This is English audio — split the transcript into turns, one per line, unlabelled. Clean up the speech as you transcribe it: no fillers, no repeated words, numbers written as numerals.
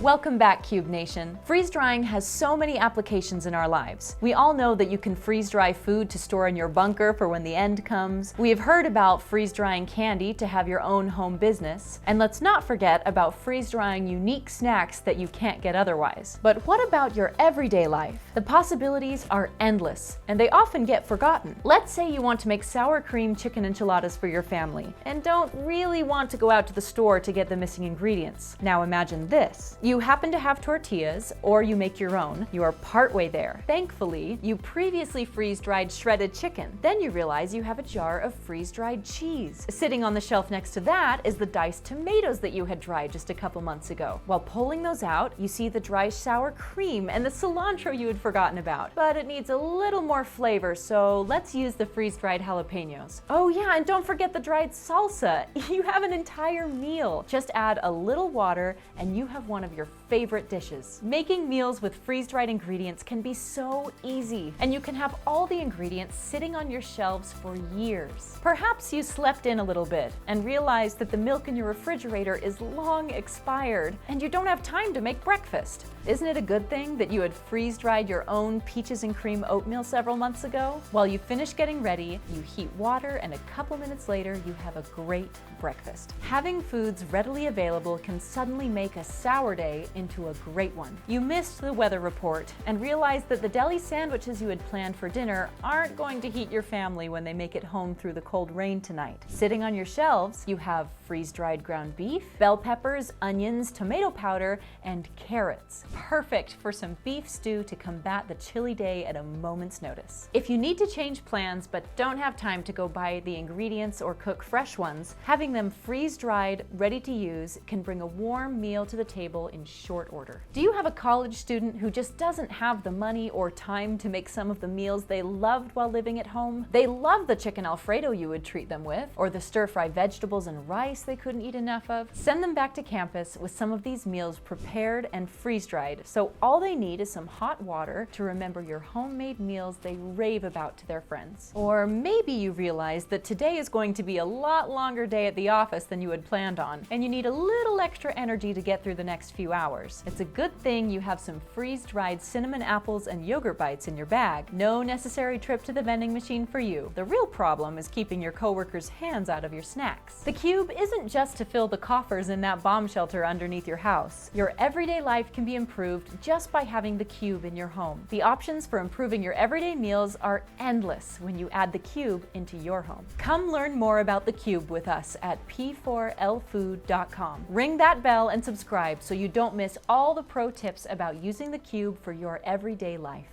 Welcome back, Cube Nation. Freeze drying has so many applications in our lives. We all know that you can freeze dry food to store in your bunker for when the end comes. We have heard about freeze drying candy to have your own home business. And let's not forget about freeze drying unique snacks that you can't get otherwise. But what about your everyday life? The possibilities are endless, and they often get forgotten. Let's say you want to make sour cream chicken enchiladas for your family and don't really want to go out to the store to get the missing ingredients. Now imagine this. You happen to have tortillas, or you make your own. You are partway there. Thankfully, you previously freeze-dried shredded chicken. Then you realize you have a jar of freeze-dried cheese. Sitting on the shelf next to that is the diced tomatoes that you had dried just a couple months ago. While pulling those out, you see the dry sour cream and the cilantro you had forgotten about. But it needs a little more flavor, so let's use the freeze-dried jalapenos. Oh yeah, and don't forget the dried salsa. You have an entire meal. Just add a little water and you have one of your favorite dishes. Making meals with freeze-dried ingredients can be so easy, and you can have all the ingredients sitting on your shelves for years. Perhaps you slept in a little bit and realized that the milk in your refrigerator is long expired and you don't have time to make breakfast. Isn't it a good thing that you had freeze-dried your own peaches and cream oatmeal several months ago? While you finish getting ready, you heat water, and a couple minutes later you have a great breakfast. Having foods readily available can suddenly make a sour day into a great one. You missed the weather report and realized that the deli sandwiches you had planned for dinner aren't going to heat your family when they make it home through the cold rain tonight. Sitting on your shelves, you have freeze-dried ground beef, bell peppers, onions, tomato powder, and carrots. Perfect for some beef stew to combat the chilly day at a moment's notice. If you need to change plans but don't have time to go buy the ingredients or cook fresh ones, having them freeze-dried, ready to use, can bring a warm meal to the table in short order. Do you have a college student who just doesn't have the money or time to make some of the meals they loved while living at home? They love the chicken Alfredo you would treat them with, or the stir-fried vegetables and rice they couldn't eat enough of. Send them back to campus with some of these meals prepared and freeze-dried, so all they need is some hot water to remember your homemade meals they rave about to their friends. Or maybe you realize that today is going to be a lot longer day at the office than you had planned on, and you need a little extra energy to get through the next few hours. It's a good thing you have some freeze-dried cinnamon apples and yogurt bites in your bag. No necessary trip to the vending machine for you. The real problem is keeping your coworkers' hands out of your snacks. The Cube isn't just to fill the coffers in that bomb shelter underneath your house. Your everyday life can be improved just by having the Cube in your home. The options for improving your everyday meals are endless when you add the Cube into your home. Come learn more about the Cube with us at p4lfood.com. Ring that bell and subscribe so you don't miss all the pro tips about using the Cube for your everyday life.